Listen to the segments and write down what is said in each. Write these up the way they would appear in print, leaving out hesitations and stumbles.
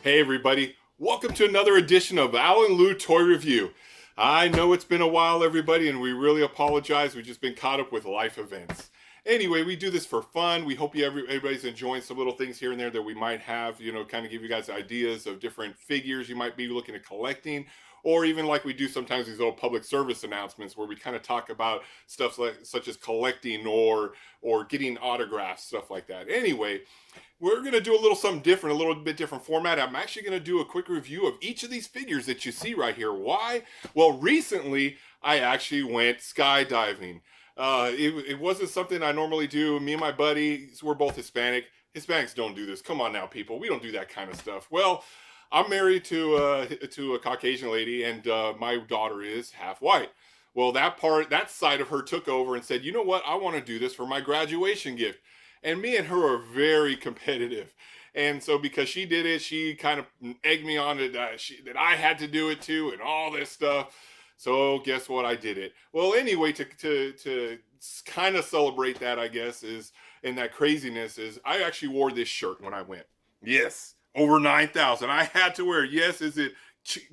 Hey everybody, welcome to another edition of Al and Lou Toy Review. I know it's been a while, everybody, and we really apologize. We've just been caught up with life events. Anyway, we do this for fun. We hope everybody's enjoying some little things here and there that we might have, kind of give you guys ideas of different figures you might be looking at collecting, or even like we do sometimes these little public service announcements where we kind of talk about stuff such as collecting or getting autographs, stuff like that. Anyway, we're going to do a little something different, a little bit different format. I'm actually going to do a quick review of each of these figures that you see right here. Why? Well, recently I actually went skydiving. It wasn't something I normally do. Me and my buddies, we're both Hispanic. Hispanics don't do this. Come on now, people. We don't do that kind of stuff. Well, I'm married to a Caucasian lady, and my daughter is half white. Well, that side of her took over and said, you know what? I want to do this for my graduation gift. And me and her are very competitive. And so because she did it, she kind of egged me on that I had to do it too and all this stuff. So guess what? I did it. Well, anyway, to kind of celebrate that, I guess, is and that craziness is I actually wore this shirt when I went. Yes, over 9,000. I had to wear it. Yes, is it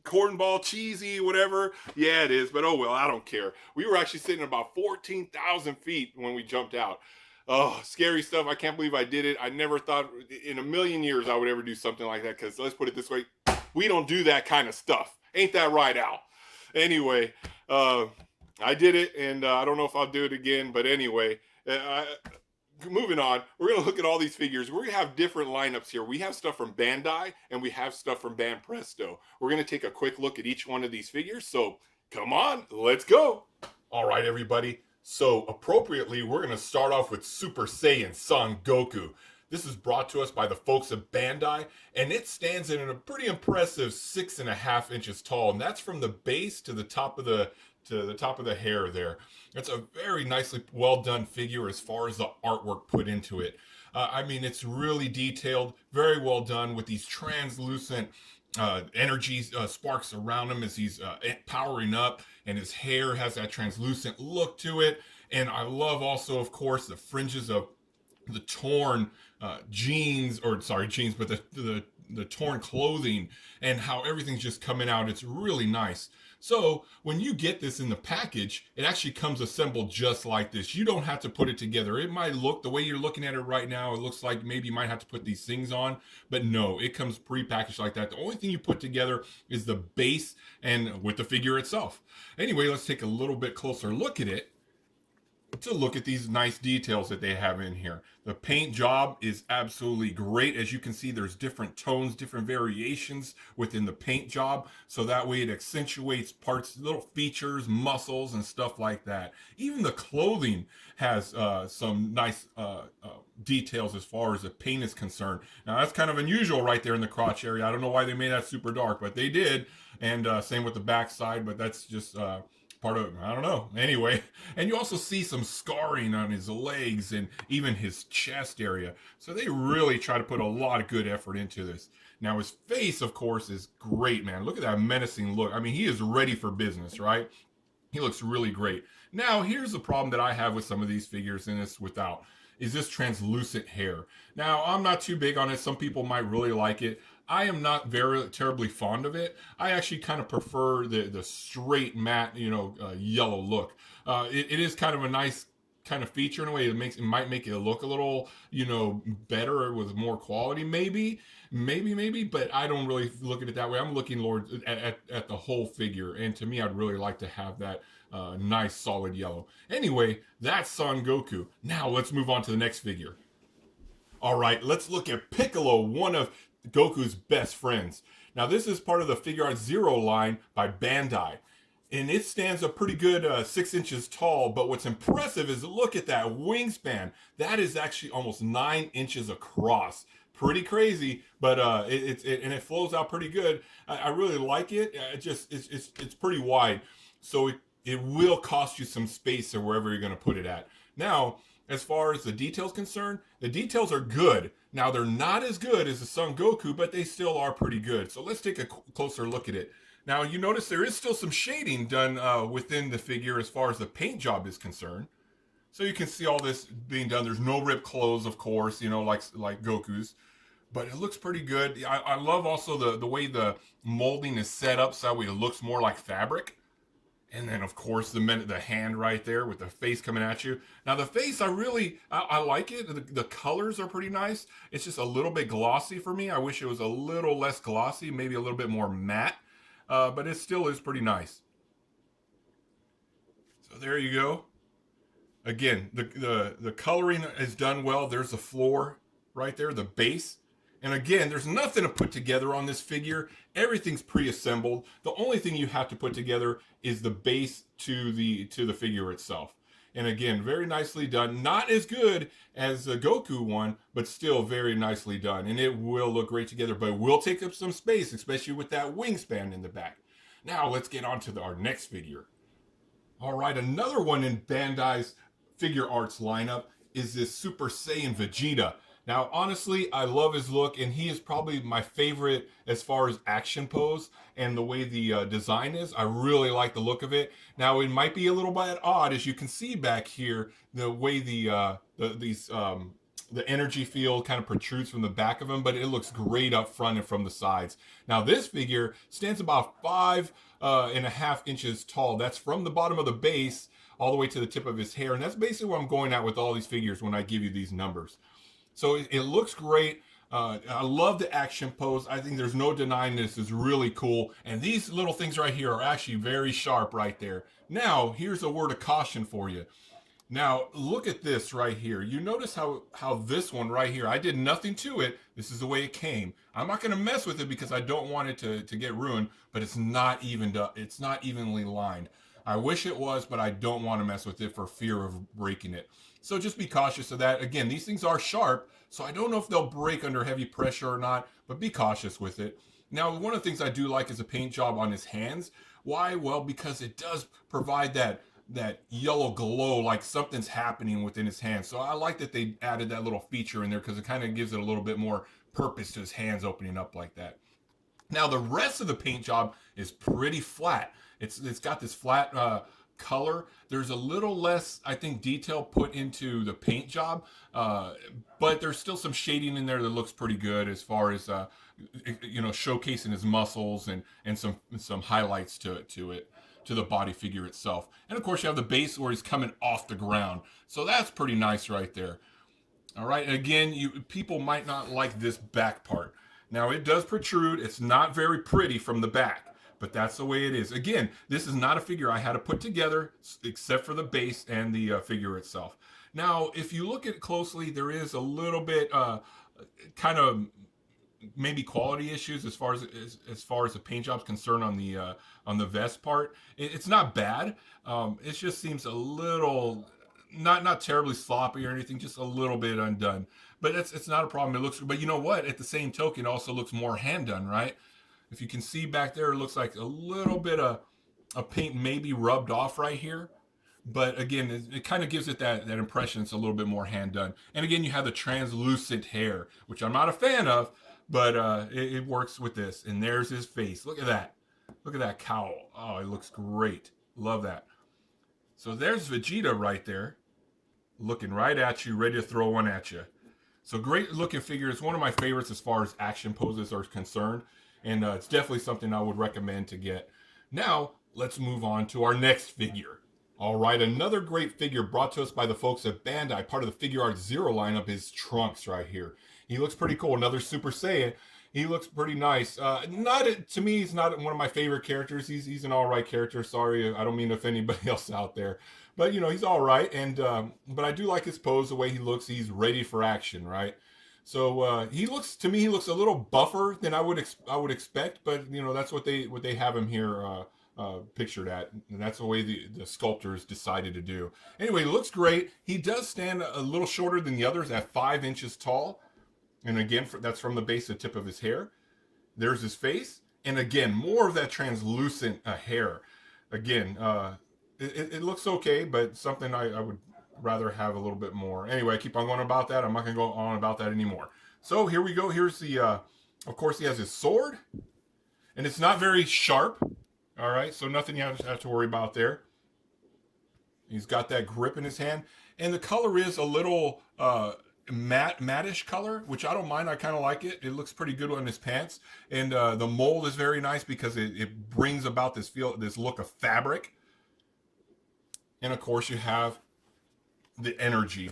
cornball cheesy, whatever? Yeah, it is. But oh well, I don't care. We were actually sitting about 14,000 feet when we jumped out. Oh, scary stuff. I can't believe I did it. I never thought in a million years I would ever do something like that because let's put it this way, we don't do that kind of stuff. Ain't that right, Al? Anyway, I did it, and I don't know if I'll do it again, but anyway, moving on, we're going to look at all these figures. We're going to have different lineups here. We have stuff from Bandai, and we have stuff from Banpresto. We're going to take a quick look at each one of these figures, so come on, let's go. All right, everybody. So appropriately, we're going to start off with Super Saiyan Son Goku. This is brought to us by the folks at Bandai, and it stands in a pretty impressive 6.5 inches tall, and that's from the base to the top of the hair there. It's a very nicely well done figure as far as the artwork put into it. I mean, it's really detailed, very well done with these translucent energy sparks around him as he's powering up, and his hair has that translucent look to it. And I love also, of course, the fringes of the torn jeans, or sorry, jeans, but the torn clothing and how everything's just coming out. It's really nice. So when you get this in the package, it actually comes assembled just like this. You don't have to put it together. It might look the way you're looking at it right now, it looks like maybe you might have to put these things on, but no, it comes pre-packaged like that. The only thing you put together is the base and with the figure itself. Anyway, let's take a little bit closer look at it to look at these nice details that they have in here. The paint job is absolutely great. As you can see, there's different tones, different variations within the paint job. So that way it accentuates parts, little features, muscles, and stuff like that. Even the clothing has some nice details as far as the paint is concerned. Now that's kind of unusual right there in the crotch area. I don't know why they made that super dark, but they did. And same with the back side, but that's just part of, I don't know. Anyway, and you also see some scarring on his legs and even his chest area. So they really try to put a lot of good effort into this. Now his face, of course, is great, man. Look at that menacing look. I mean, he is ready for business, right? He looks really great. Now, here's the problem that I have with some of these figures and this without is this translucent hair. Now, I'm not too big on it. Some people might really like it. I am not very terribly fond of it. I actually kind of prefer the straight matte, yellow look. It is kind of a nice kind of feature in a way. It might make it look a little, better with more quality, maybe. But I don't really look at it that way. I'm looking, Lord, at the whole figure, and to me, I'd really like to have that nice solid yellow. Anyway, that's Son Goku. Now let's move on to the next figure. All right, let's look at Piccolo, one of Goku's best friends. Now, this is part of the Figure Art Zero line by Bandai. And it stands a pretty good 6 inches tall, but what's impressive is look at that wingspan. That is actually almost 9 inches across. Pretty crazy, but it flows out pretty good. I really like it. It's pretty wide, so it will cost you some space or wherever you're going to put it at. Now, as far as the details concerned, the details are good. Now, they're not as good as the Son Goku, but they still are pretty good. So let's take a closer look at it. Now, you notice there is still some shading done within the figure as far as the paint job is concerned. So you can see all this being done. There's no ripped clothes, of course, like Goku's. but it looks pretty good. I love also the way the molding is set up so that way it looks more like fabric. And then, of course, the hand right there with the face coming at you. Now, the face, I like it. The colors are pretty nice. It's just a little bit glossy for me. I wish it was a little less glossy, maybe a little bit more matte. But it still is pretty nice. So there you go. Again, the coloring is done well. There's the floor right there, the base. And again, there's nothing to put together on this figure. Everything's pre-assembled. The only thing you have to put together is the base to the figure itself. And again, very nicely done. Not as good as the Goku one, but still very nicely done. And it will look great together, but it will take up some space, especially with that wingspan in the back. Now let's get on to our next figure. All right, another one in Bandai's figure arts lineup is this Super Saiyan Vegeta. Now, honestly, I love his look, and he is probably my favorite as far as action pose and the way the design is. I really like the look of it. Now, it might be a little bit odd, as you can see back here, the way the energy field kind of protrudes from the back of him, but it looks great up front and from the sides. Now, this figure stands about 5.5 inches tall. That's from the bottom of the base all the way to the tip of his hair, and that's basically what I'm going at with all these figures when I give you these numbers. So it looks great. I love the action pose. I think there's no denying this is really cool. And these little things right here are actually very sharp right there. Now, here's a word of caution for you. Now, look at this right here. You notice how this one right here, I did nothing to it. This is the way it came. I'm not going to mess with it because I don't want it to get ruined, but it's not it's not evenly lined. I wish it was, but I don't want to mess with it for fear of breaking it. So just be cautious of that. Again, these things are sharp, so I don't know if they'll break under heavy pressure or not, but be cautious with it. Now, one of the things I do like is the paint job on his hands. Why? Well, because it does provide that yellow glow, like something's happening within his hands. So I like that they added that little feature in there because it kind of gives it a little bit more purpose to his hands opening up like that. Now, the rest of the paint job is pretty flat. It's got this flat color. There's a little less, I think, detail put into the paint job, but there's still some shading in there that looks pretty good as far as showcasing his muscles and some highlights to it to the body figure itself. And of course, you have the base where he's coming off the ground, so that's pretty nice right there. All right, and again, people might not like this back part. Now, it does protrude. It's not very pretty from the back, but that's the way it is. Again, this is not a figure I had to put together except for the base and the figure itself. Now, if you look at it closely, there is a little bit kind of maybe quality issues as far as the paint job's concerned on the vest part. It's not bad. It just seems a little not terribly sloppy or anything, just a little bit undone. But it's not a problem. It looks, but you know what? At the same token, it also looks more hand done, right? If you can see back there, it looks like a little bit of paint maybe rubbed off right here. But again, it kind of gives it that impression it's a little bit more hand done. And again, you have the translucent hair, which I'm not a fan of, but it works with this. And there's his face. Look at that. Look at that cowl. Oh, it looks great. Love that. So there's Vegeta right there, looking right at you, ready to throw one at you. So great looking figure. It's one of my favorites as far as action poses are concerned. And it's definitely something I would recommend to get. Now, let's move on to our next figure. All right, another great figure brought to us by the folks at Bandai, part of the Figure Arts Zero lineup, is Trunks right here. He looks pretty cool. Another Super Saiyan. He looks pretty nice. To me, he's not one of my favorite characters. He's an all right character. Sorry, I don't mean to offend anybody else out there. But, he's all right. And but I do like his pose, the way he looks. He's ready for action, right? So he looks a little buffer than I would expect. But, that's what they have him here pictured at, and that's the way the sculptors decided to do. Anyway, he looks great. He does stand a little shorter than the others at 5 inches tall, and again, that's from the base to the tip of his hair. There's his face, and again, more of that translucent hair. Again, it looks okay, but something I would rather have a little bit more. Anyway, I keep on going about that. I'm not going to go on about that anymore. So here we go. Here's the, of course, he has his sword, and it's not very sharp. All right, so nothing you have to worry about there. He's got that grip in his hand, and the color is a little mattish color, which I don't mind. I kind of like it. It looks pretty good on his pants, and the mold is very nice because it brings about this look of fabric. And of course, you have the energy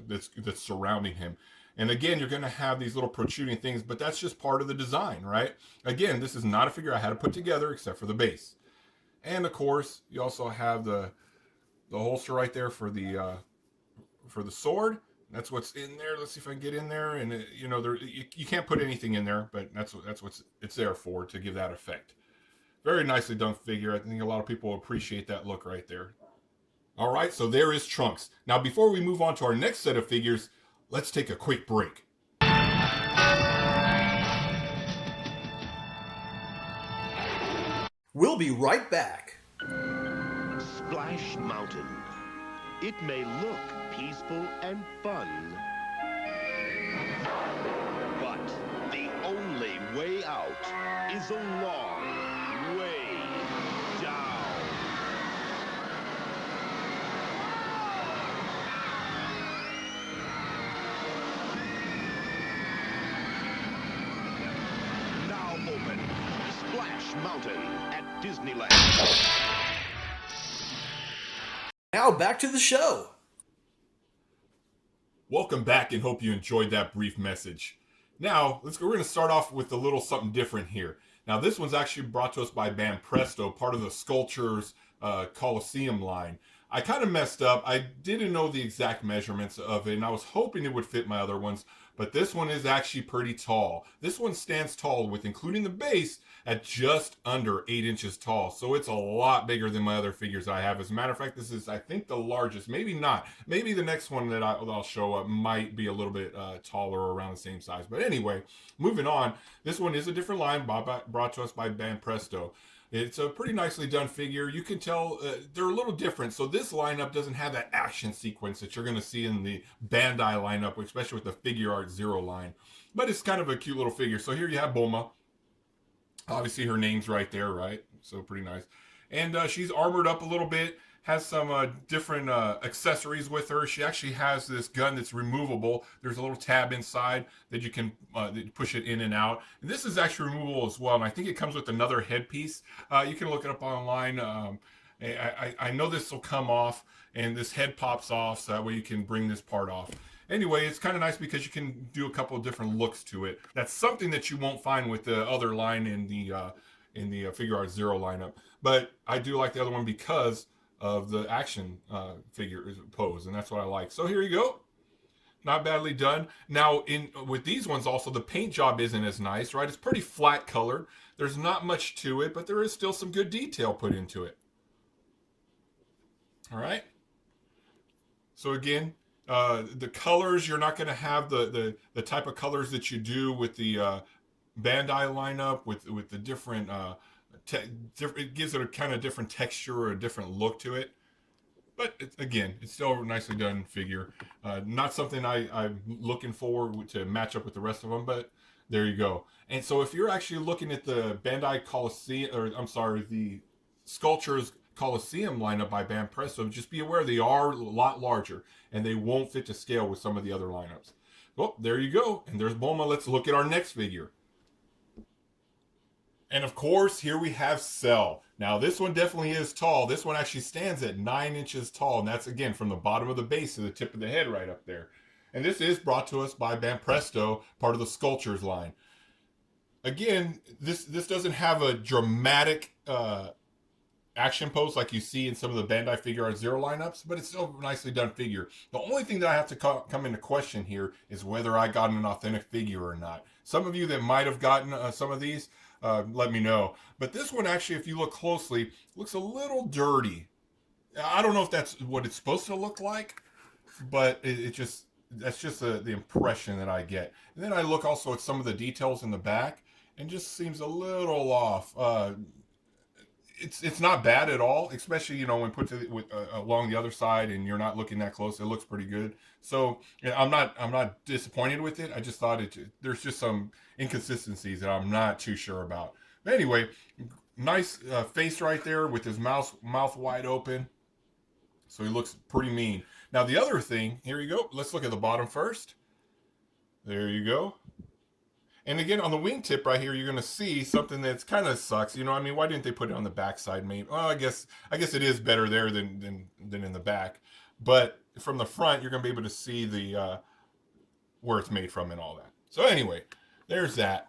that's surrounding him. And again, you're going to have these little protruding things, but that's just part of the design, right? Again, this is not a figure I had to put together except for the base. And of course, you also have the holster right there for the sword. That's what's in there. Let's see if I can get in there. And you can't put anything in there, but that's what it's there for, to give that effect. Very nicely done figure. I think a lot of people appreciate that look right there. All right, so there is Trunks. Now, before we move on to our next set of figures, let's take a quick break. We'll be right back. Splash Mountain. It may look peaceful and fun, but the only way out is a long way down. Now open Splash Mountain at Disneyland. Now back to the show. Welcome back, and hope you enjoyed that brief message. Now, we're going to start off with a little something different here. Now, this one's actually brought to us by Banpresto, part of the Sculptures Coliseum line. I kind of messed up. I didn't know the exact measurements of it, and I was hoping it would fit my other ones, but this one is actually pretty tall. This one stands tall, with including the base, at just under 8 inches tall. So it's a lot bigger than my other figures I have. As a matter of fact, this is, I think, the largest. Maybe not. Maybe the next one that I'll show up might be a little bit taller, or around the same size. But anyway, moving on. This one is a different line brought to us by Banpresto. It's a pretty nicely done figure. You can tell they're a little different. So this lineup doesn't have that action sequence that you're going to see in the Bandai lineup, especially with the Figure Art Zero line. But it's kind of a cute little figure. So here you have Bulma. Obviously, her name's right there, right? So pretty nice. And she's armored up a little bit, has some different accessories with her. She actually has this gun that's removable. There's a little tab inside that you can push it in and out. And this is actually removable as well, and I think it comes with another headpiece. You can look it up online. I know this will come off, and this head pops off, so that way you can bring this part off. Anyway, it's kind of nice because you can do a couple of different looks to it. That's something that you won't find with the other line in the Figure Art Zero lineup. But I do like the other one because of the action figure pose, and that's what I like. So here you go. Not badly done. Now, with these ones also, the paint job isn't as nice, right? It's pretty flat colored. There's not much to it, but there is still some good detail put into it. All right. So again, the colors, you're not going to have the type of colors that you do with the Bandai lineup with the different, it gives it a kind of different texture or a different look to it. But again, it's still a nicely done figure. Not something I'm looking forward to match up with the rest of them, but there you go. And so if you're actually looking at the Bandai Coliseum, or I'm sorry, the Sculptures Coliseum lineup by Banpresto, just be aware they are a lot larger and they won't fit to scale with some of the other lineups. Well, there you go. And there's Bulma. Let's look at our next figure. And of course, here we have Cell. Now, this one definitely is tall. This one actually stands at 9 inches tall. And that's, again, from the bottom of the base to the tip of the head right up there. And this is brought to us by Banpresto, part of the Sculptures line. Again, this doesn't have a dramatic action pose like you see in some of the Bandai Figure Art Zero lineups, but it's still a nicely done figure. The only thing that I have to come into question here is whether I got an authentic figure or not. Some of you that might have gotten some of these, let me know. But this one actually, if you look closely, looks a little dirty. I don't know if that's what it's supposed to look like, but that's just the impression that I get. And then I look also at some of the details in the back, and just seems a little off. It's not bad at all, especially when put along the other side and you're not looking that close. It looks pretty good. So I'm not disappointed with it. I just thought there's just some inconsistencies that I'm not too sure about. But anyway, nice face right there with his mouth wide open. So he looks pretty mean. Now the other thing, here you go. Let's look at the bottom first. There you go. And again, on the wingtip right here, you're going to see something that's kind of sucks. You know, I mean, why didn't they put it on the backside, mate? Well, I guess it is better there than in the back. But from the front, you're going to be able to see the where it's made from and all that. So anyway, there's that.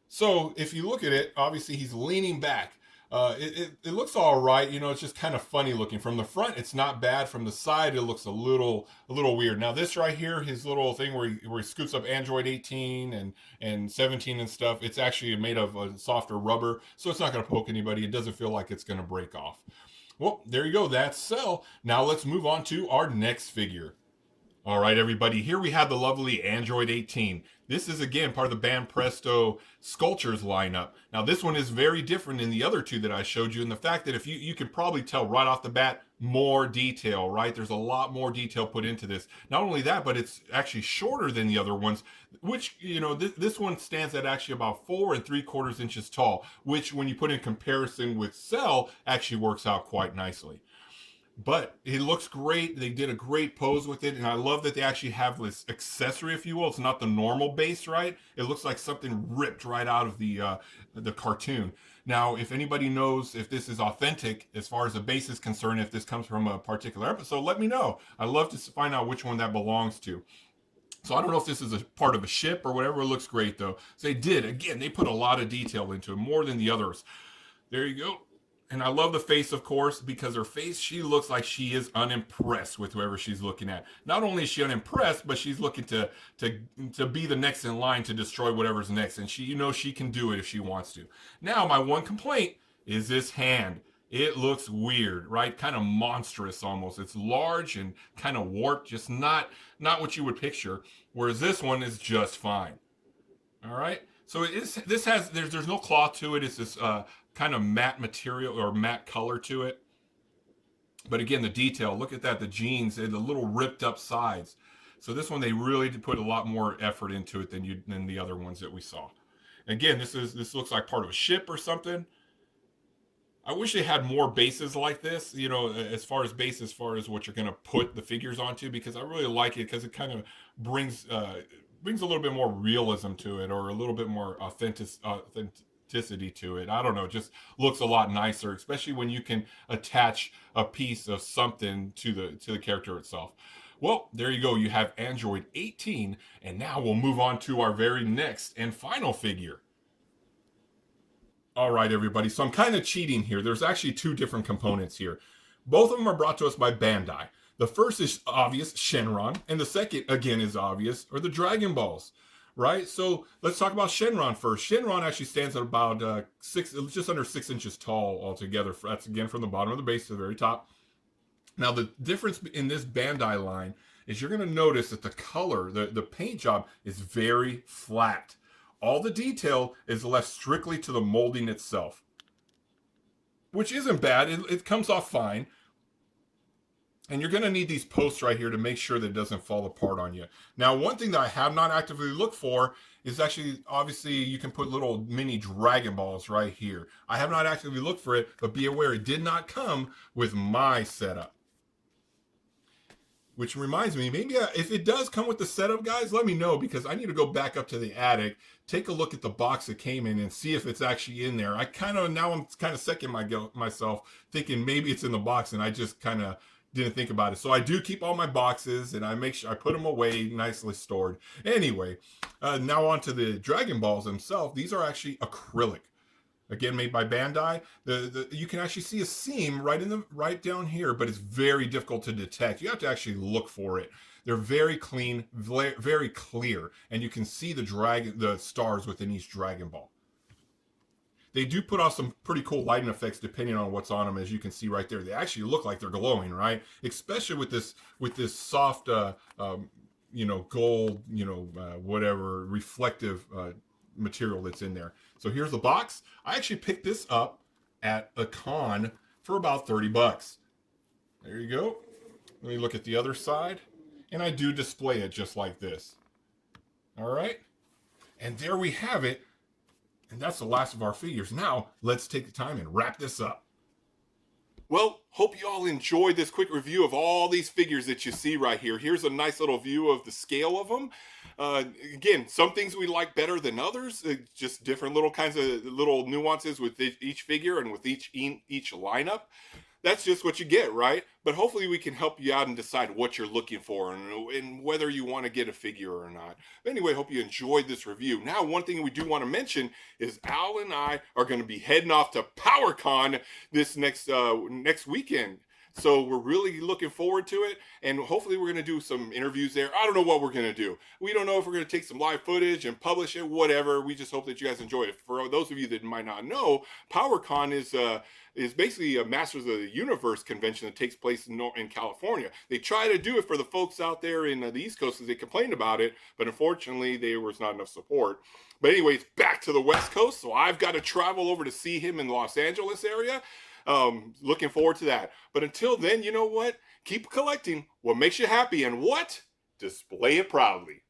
So if you look at it, obviously he's leaning back. It looks all right. You know, it's just kind of funny looking. From the front, it's not bad. From the side, it looks a little weird. Now this right here, his little thing where he scoops up Android 18 and 17 and stuff, it's actually made of a softer rubber, so it's not going to poke anybody. It doesn't feel like it's going to break off. Well, there you go. That's Cell. Now let's move on to our next figure. All right, everybody, here we have the lovely Android 18. This is, again, part of the Banpresto Sculptures lineup. Now, this one is very different than the other two that I showed you, in the fact that if you can probably tell right off the bat, more detail, right? There's a lot more detail put into this. Not only that, but it's actually shorter than the other ones, which, you know, this one stands at actually about 4 3/4 inches tall, which, when you put in comparison with Cell, actually works out quite nicely. But it looks great. They did a great pose with it, and I love that they actually have this accessory, if you will. It's not the normal base, right? It looks like something ripped right out of the cartoon. Now, if anybody knows if this is authentic as far as the base is concerned, if this comes from a particular episode, let me know. I'd love to find out which one that belongs to. So I don't know if this is a part of a ship or whatever. It looks great, though. So they put a lot of detail into it, more than the others. There you go. And I love the face, of course, because her face, she looks like she is unimpressed with whoever she's looking at. Not only is she unimpressed, but she's looking to be the next in line to destroy whatever's next. And she can do it if she wants to. Now, my one complaint is this hand. It looks weird, right? Kind of monstrous almost. It's large and kind of warped, just not what you would picture. Whereas this one is just fine. All right? So there's no cloth to it. It's this kind of matte material or matte color to it. But again, the detail, look at that, the jeans, the little ripped up sides. So this one, they really did put a lot more effort into it than the other ones that we saw. Again, this looks like part of a ship or something. I wish they had more bases like this, you know, as far as what you're going to put the figures onto, because I really like it, because it kind of brings a little bit more realism to it, or a little bit more authenticity to it. I don't know, it just looks a lot nicer, especially when you can attach a piece of something to the character itself. Well, there you go. You have Android 18, and now we'll move on to our very next and final figure. All right, everybody. So I'm kind of cheating here. There's actually two different components here. Both of them are brought to us by Bandai. The first is obvious, Shenron, and the second, again, is obvious, are the Dragon Balls, right? So let's talk about Shenron first. Shenron actually stands at about just under 6 inches tall altogether. That's, again, from the bottom of the base to the very top. Now, the difference in this Bandai line is you're going to notice that the color, the paint job, is very flat. All the detail is left strictly to the molding itself, which isn't bad. It comes off fine. And you're going to need these posts right here to make sure that it doesn't fall apart on you. Now, one thing that I have not actively looked for is actually, obviously, you can put little mini Dragon Balls right here. I have not actively looked for it, but be aware it did not come with my setup. Which reminds me, maybe if it does come with the setup, guys, let me know, because I need to go back up to the attic, take a look at the box it came in, and see if it's actually in there. I'm kind of second myself, thinking maybe it's in the box, and I just kind of didn't think about it. So I do keep all my boxes, and I make sure I put them away nicely stored. Anyway, now on to the Dragon Balls themselves. These are actually acrylic. Again, made by Bandai. You can actually see a seam right down here, but it's very difficult to detect. You have to actually look for it. They're very clean, very clear, and you can see the stars within each Dragon Ball. They do put off some pretty cool lighting effects depending on what's on them, as you can see right there. They actually look like they're glowing, right? Especially with this soft, gold, whatever reflective material that's in there. So here's the box. I actually picked this up at a con for about $30. There you go. Let me look at the other side. And I do display it just like this. All right. And there we have it. And that's the last of our figures. Now, let's take the time and wrap this up. Well, hope you all enjoyed this quick review of all these figures that you see right here. Here's a nice little view of the scale of them. Again, some things we like better than others. Just different little kinds of little nuances with each figure and with each lineup. That's just what you get, right? But hopefully we can help you out and decide what you're looking for and whether you want to get a figure or not. Anyway, hope you enjoyed this review. Now, one thing we do want to mention is Al and I are going to be heading off to PowerCon this next weekend. So we're really looking forward to it, and hopefully we're going to do some interviews there. I don't know what we're going to do. We don't know if we're going to take some live footage and publish it, whatever. We just hope that you guys enjoy it. For those of you that might not know, PowerCon is basically a Masters of the Universe convention that takes place in California. They try to do it for the folks out there in the East Coast because they complained about it, but unfortunately there was not enough support. But anyways, back to the West Coast, so I've got to travel over to see him in the Los Angeles area. Looking forward to that. But until then, you know what? Keep collecting what makes you happy and what? Display it proudly.